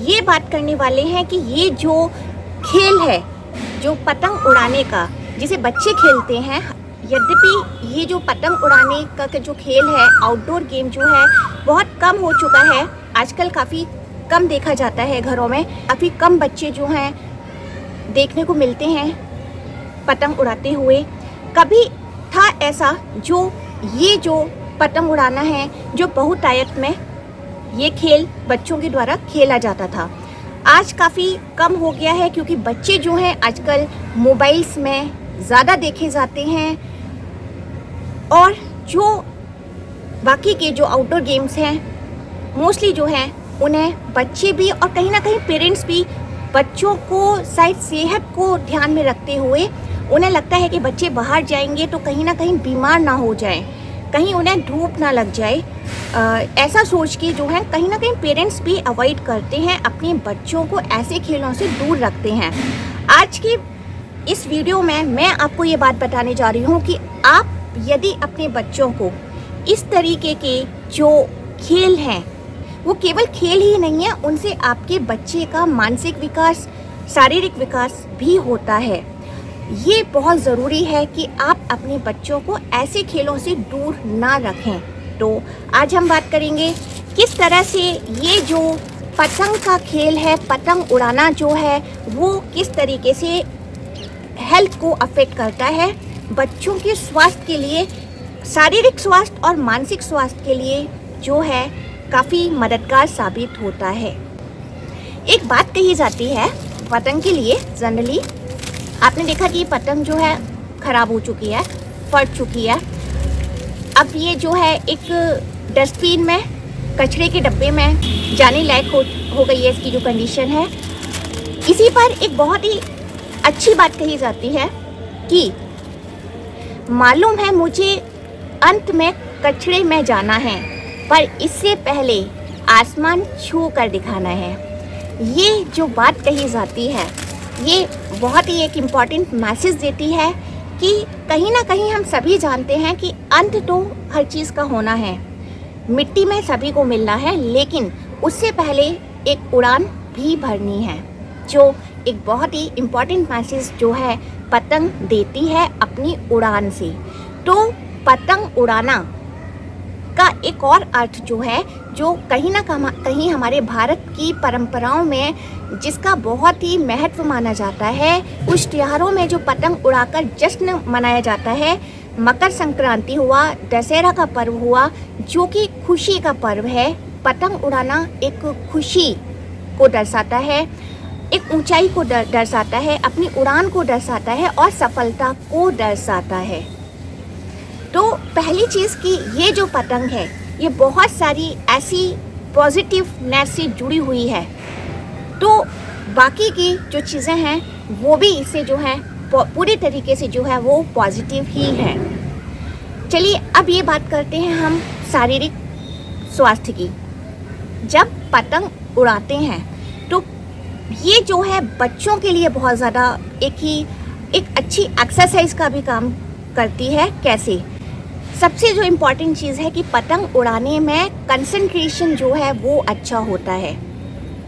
ये बात करने वाले हैं कि ये जो खेल है, जो पतंग उड़ाने का, जिसे बच्चे खेलते हैं, यद्यपि ये जो पतंग उड़ाने का जो खेल है, आउटडोर गेम जो है, बहुत कम हो चुका है। आजकल काफ़ी कम देखा जाता है घरों में। काफ़ी कम बच्चे जो हैं देखने को मिलते हैं पतंग उड़ाते हुए। कभी था ऐसा ये जो पतंग उड़ाना है, जो बहुतायत में ये खेल बच्चों के द्वारा खेला जाता था, आज काफ़ी कम हो गया है, क्योंकि बच्चे जो हैं आजकल मोबाइल्स में ज़्यादा देखे जाते हैं। और जो बाकी के जो आउटडोर गेम्स हैं, मोस्टली जो हैं उन्हें बच्चे भी और कहीं ना कहीं पेरेंट्स भी बच्चों को शायद सेहत को ध्यान में रखते हुए उन्हें लगता है कि बच्चे बाहर जाएंगे तो कहीं ना कहीं बीमार ना हो जाएं, कहीं उन्हें धूप ना लग जाए, ऐसा सोच के जो है कहीं ना कहीं पेरेंट्स भी अवॉइड करते हैं, अपने बच्चों को ऐसे खेलों से दूर रखते हैं। आज की इस वीडियो में मैं आपको ये बात बताने जा रही हूँ कि आप यदि अपने बच्चों को इस तरीके के जो खेल हैं, वो केवल खेल ही नहीं है, उनसे आपके बच्चे का मानसिक विकास, शारीरिक विकास भी होता है। ये बहुत ज़रूरी है कि आप अपने बच्चों को ऐसे खेलों से दूर ना रखें। तो आज हम बात करेंगे किस तरह से ये जो पतंग का खेल है, पतंग उड़ाना जो है, वो किस तरीके से हेल्थ को अफेक्ट करता है, बच्चों के स्वास्थ्य के लिए, शारीरिक स्वास्थ्य और मानसिक स्वास्थ्य के लिए जो है काफ़ी मददगार साबित होता है। एक बात कही जाती है पतंग के लिए, जनरली आपने देखा कि पतंग जो है ख़राब हो चुकी है, फट चुकी है, अब ये जो है एक डस्टबिन में, कचरे के डब्बे में जाने लायक हो गई है, इसकी जो कंडीशन है। इसी पर एक बहुत ही अच्छी बात कही जाती है कि मालूम है मुझे अंत में कचरे में जाना है, पर इससे पहले आसमान छू कर दिखाना है। ये जो बात कही जाती है, ये बहुत ही एक इम्पॉर्टेंट मैसेज देती है कि कहीं ना कहीं हम सभी जानते हैं कि अंत तो हर चीज़ का होना है, मिट्टी में सभी को मिलना है, लेकिन उससे पहले एक उड़ान भी भरनी है, जो एक बहुत ही इम्पॉर्टेंट मैसेज जो है पतंग देती है अपनी उड़ान से। तो पतंग उड़ाना का एक और अर्थ जो है, जो कहीं ना कहीं हमारे भारत की परंपराओं में जिसका बहुत ही महत्व माना जाता है, कुछ त्योहारों में जो पतंग उड़ाकर जश्न मनाया जाता है, मकर संक्रांति हुआ, दशहरा का पर्व हुआ, जो कि खुशी का पर्व है। पतंग उड़ाना एक खुशी को दर्शाता है, एक ऊंचाई को दर्शाता है, अपनी उड़ान को दर्शाता है और सफलता को दर्शाता है। तो पहली चीज़ कि ये जो पतंग है, ये बहुत सारी ऐसी पॉजिटिवनेस से जुड़ी हुई है, तो बाकी की जो चीज़ें हैं वो भी इससे जो है पूरी तरीके से जो है वो पॉजिटिव ही है। चलिए अब ये बात करते हैं हम शारीरिक स्वास्थ्य की। जब पतंग उड़ाते हैं तो ये जो है बच्चों के लिए बहुत ज़्यादा एक अच्छी एक्सरसाइज का भी काम करती है। कैसे? सबसे जो इम्पॉर्टेंट चीज़ है कि पतंग उड़ाने में कंसंट्रेशन जो है वो अच्छा होता है,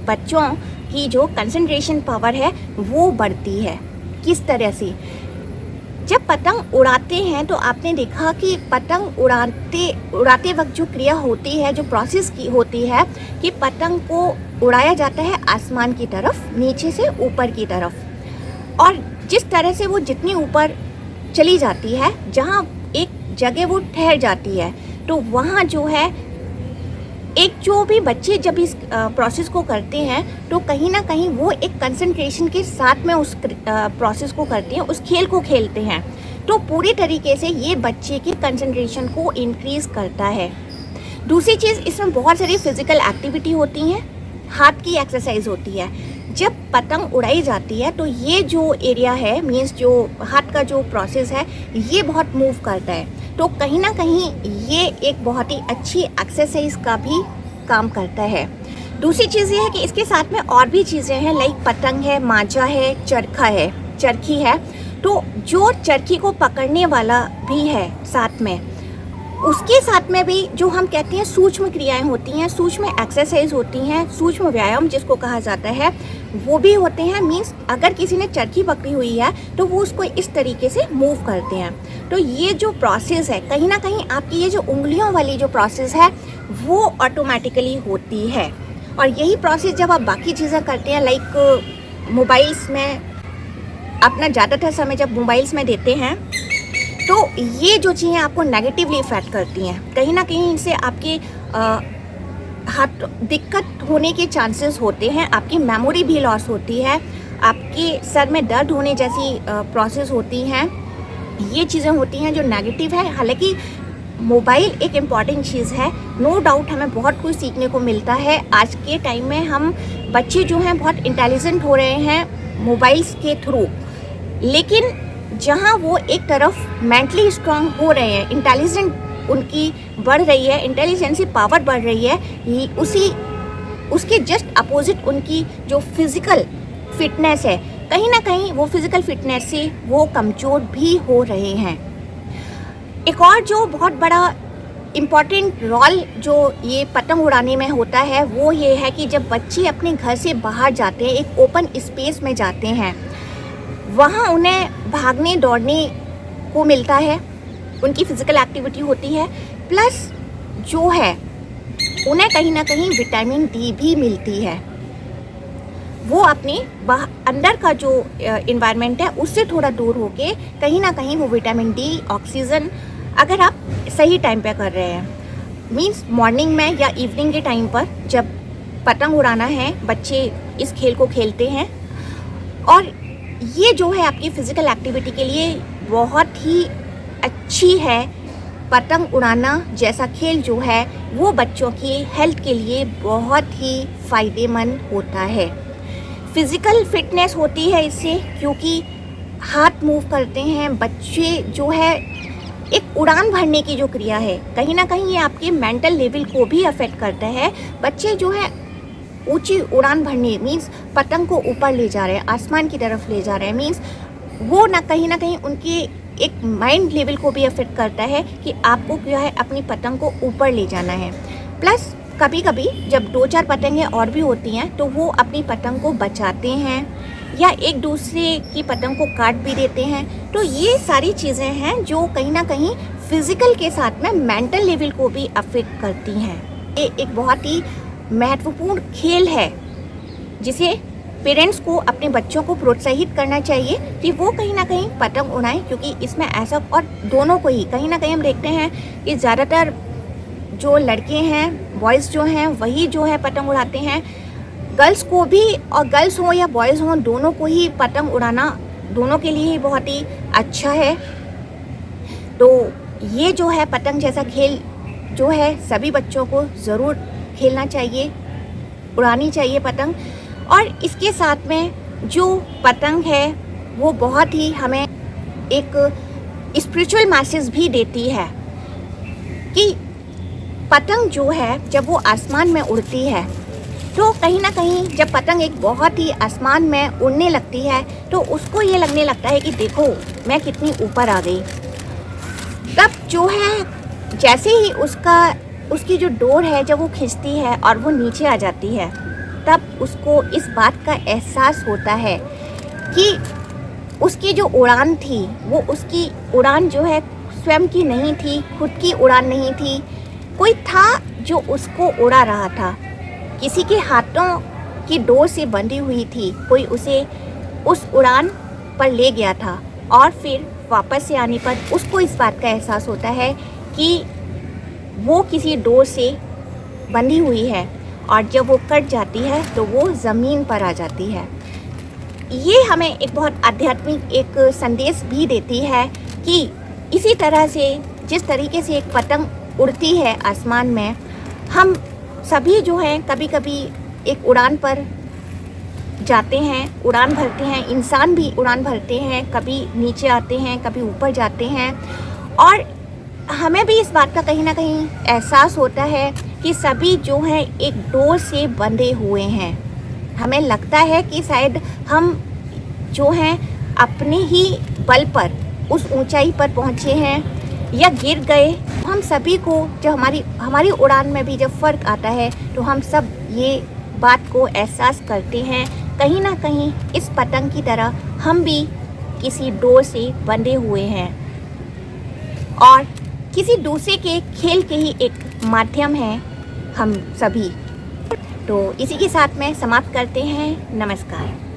बच्चों की जो कंसंट्रेशन पावर है वो बढ़ती है। किस तरह से? जब पतंग उड़ाते हैं तो आपने देखा कि पतंग उड़ाते वक्त जो क्रिया होती है, जो प्रोसेस की होती है कि पतंग को उड़ाया जाता है आसमान की तरफ, नीचे से ऊपर की तरफ, और जिस तरह से वो जितनी ऊपर चली जाती है, जहाँ एक जगह वो ठहर जाती है, तो वहाँ जो है एक जो भी बच्चे जब इस प्रोसेस को करते हैं तो कहीं ना कहीं वो एक कंसंट्रेशन के साथ में उस प्रोसेस को करते हैं, उस खेल को खेलते हैं, तो पूरी तरीके से ये बच्चे की कंसंट्रेशन को इंक्रीज़ करता है। दूसरी चीज़, इसमें बहुत सारी फिज़िकल एक्टिविटी होती हैं, हाथ की एक्सरसाइज होती है। जब पतंग उड़ाई जाती है तो ये जो एरिया है, मीन्स जो हाथ का जो प्रोसेस है, ये बहुत मूव करता है, तो कहीं ना कहीं ये एक बहुत ही अच्छी एक्सरसाइज का भी काम करता है। दूसरी चीज़ ये है कि इसके साथ में और भी चीज़ें हैं, लाइक पतंग है, मांझा है, चरखी है, तो जो चरखी को पकड़ने वाला भी है साथ में, उसके साथ में भी जो हम कहते हैं सूक्ष्म क्रियाएं होती हैं, सूक्ष्म एक्सरसाइज होती हैं, सूक्ष्म व्यायाम जिसको कहा जाता है, वो भी होते हैं। मीन्स अगर किसी ने चरखी पकड़ी हुई है तो वो उसको इस तरीके से मूव करते हैं। तो ये जो प्रोसेस है, कहीं ना कहीं आपकी ये जो उंगलियों वाली जो प्रोसेस है वो ऑटोमेटिकली होती है। और यही प्रोसेस जब आप बाकी चीज़ें करते हैं, लाइक मोबाइल्स में अपना ज़्यादातर समय जब मोबाइल्स में देते हैं, तो ये जो चीज़ें आपको नेगेटिवली इफ़ेक्ट करती हैं। कहीं ना कहीं इनसे आपके हाथ दिक्कत होने के चांसेस होते हैं, आपकी मेमोरी भी लॉस होती है, आपके सर में दर्द होने जैसी प्रोसेस होती हैं। ये चीज़ें होती हैं जो नेगेटिव है। हालांकि मोबाइल एक इम्पॉर्टेंट चीज़ है, नो डाउट हमें बहुत कुछ सीखने को मिलता है। आज के टाइम में हम बच्चे जो हैं बहुत इंटेलिजेंट हो रहे हैं मोबाइल्स के थ्रू, लेकिन जहाँ वो एक तरफ मेंटली स्ट्रांग हो रहे हैं, इंटेलिजेंट उनकी बढ़ रही है, इंटेलिजेंसी पावर बढ़ रही है, उसके जस्ट अपोजिट उनकी जो फिज़िकल फिटनेस है, कहीं ना कहीं वो फिज़िकल फिटनेस से वो कमज़ोर भी हो रहे हैं। एक और जो बहुत बड़ा इम्पॉर्टेंट रोल जो ये पतंग उड़ाने में होता है वो ये है कि जब बच्चे अपने घर से बाहर जाते हैं, एक ओपन स्पेस में जाते हैं, वहाँ उन्हें भागने दौड़ने को मिलता है, उनकी फ़िज़िकल एक्टिविटी होती है, प्लस जो है उन्हें कहीं ना कहीं विटामिन डी भी मिलती है। वो अपने अंदर का जो इन्वायरमेंट है उससे थोड़ा दूर होके कहीं ना कहीं वो विटामिन डी, ऑक्सीजन, अगर आप सही टाइम पे कर रहे हैं, मींस मॉर्निंग में या इवनिंग के टाइम पर जब पतंग उड़ाना है, बच्चे इस खेल को खेलते हैं। और ये जो है आपकी फ़िज़िकल एक्टिविटी के लिए बहुत ही अच्छी है। पतंग उड़ाना जैसा खेल जो है वो बच्चों की हेल्थ के लिए बहुत ही फ़ायदेमंद होता है। फ़िज़िकल फिटनेस होती है इससे, क्योंकि हाथ मूव करते हैं बच्चे, जो है एक उड़ान भरने की जो क्रिया है, कहीं ना कहीं ये आपके मेंटल लेवल को भी अफेक्ट करता है। बच्चे जो है ऊंची उड़ान भरने मीन्स पतंग को ऊपर ले जा रहे हैं, आसमान की तरफ ले जा रहे हैं, मीन्स वो ना कहीं उनके एक माइंड लेवल को भी अफेक्ट करता है कि आपको क्या है अपनी पतंग को ऊपर ले जाना है। प्लस कभी कभी जब 2-4 पतंगें और भी होती हैं तो वो अपनी पतंग को बचाते हैं या एक दूसरे की पतंग को काट भी देते हैं। तो ये सारी चीज़ें हैं जो कहीं ना कहीं फिज़िकल के साथ में मेंटल लेवल को भी अफेक्ट करती हैं। ये एक बहुत ही महत्वपूर्ण खेल है जिसे पेरेंट्स को अपने बच्चों को प्रोत्साहित करना चाहिए कि वो कहीं ना कहीं पतंग उड़ाएं, क्योंकि इसमें ऐसा, और दोनों को ही कहीं ना कहीं हम देखते हैं कि ज़्यादातर जो लड़के हैं, बॉयज़ जो हैं, वही जो है पतंग उड़ाते हैं। गर्ल्स को भी, और गर्ल्स हों या बॉयज़ हों, दोनों को ही पतंग उड़ाना दोनों के लिए ही बहुत ही अच्छा है। तो ये जो है पतंग जैसा खेल जो है सभी बच्चों को ज़रूर खेलना चाहिए, उड़ानी चाहिए पतंग। और इसके साथ में जो पतंग है वो बहुत ही हमें एक स्पिरिचुअल मैसेज भी देती है कि पतंग जो है जब वो आसमान में उड़ती है तो कहीं ना कहीं जब पतंग एक बहुत ही आसमान में उड़ने लगती है तो उसको ये लगने लगता है कि देखो मैं कितनी ऊपर आ गई। तब जो है जैसे ही उसकी जो डोर है जब वो खींचती है और वो नीचे आ जाती है, तब उसको इस बात का एहसास होता है कि उसकी जो उड़ान थी वो उसकी उड़ान जो है स्वयं की नहीं थी, खुद की उड़ान नहीं थी, कोई था जो उसको उड़ा रहा था, किसी के हाथों की डोर से बंधी हुई थी, कोई उसे उस उड़ान पर ले गया था। और फिर वापस से आने पर उसको इस बात का एहसास होता है कि वो किसी डोर से बंधी हुई है और जब वो कट जाती है तो वो ज़मीन पर आ जाती है। ये हमें एक बहुत आध्यात्मिक एक संदेश भी देती है कि इसी तरह से जिस तरीके से एक पतंग उड़ती है आसमान में, हम सभी जो हैं कभी कभी एक उड़ान पर जाते हैं, उड़ान भरते हैं, इंसान भी उड़ान भरते हैं, कभी नीचे आते हैं, कभी ऊपर जाते हैं। और हमें भी इस बात का कहीं ना कहीं एहसास होता है कि सभी जो हैं एक डोर से बंधे हुए हैं। हमें लगता है कि शायद हम जो हैं अपने ही बल पर उस ऊंचाई पर पहुंचे हैं, या गिर गए, हम सभी को जब हमारी उड़ान में भी जब फ़र्क आता है तो हम सब ये बात को एहसास करते हैं। कहीं ना कहीं इस पतंग की तरह हम भी किसी डोर से बंधे हुए हैं और किसी दूसरे के खेल के ही एक माध्यम हैं हम सभी। तो इसी के साथ में समाप्त करते हैं। नमस्कार।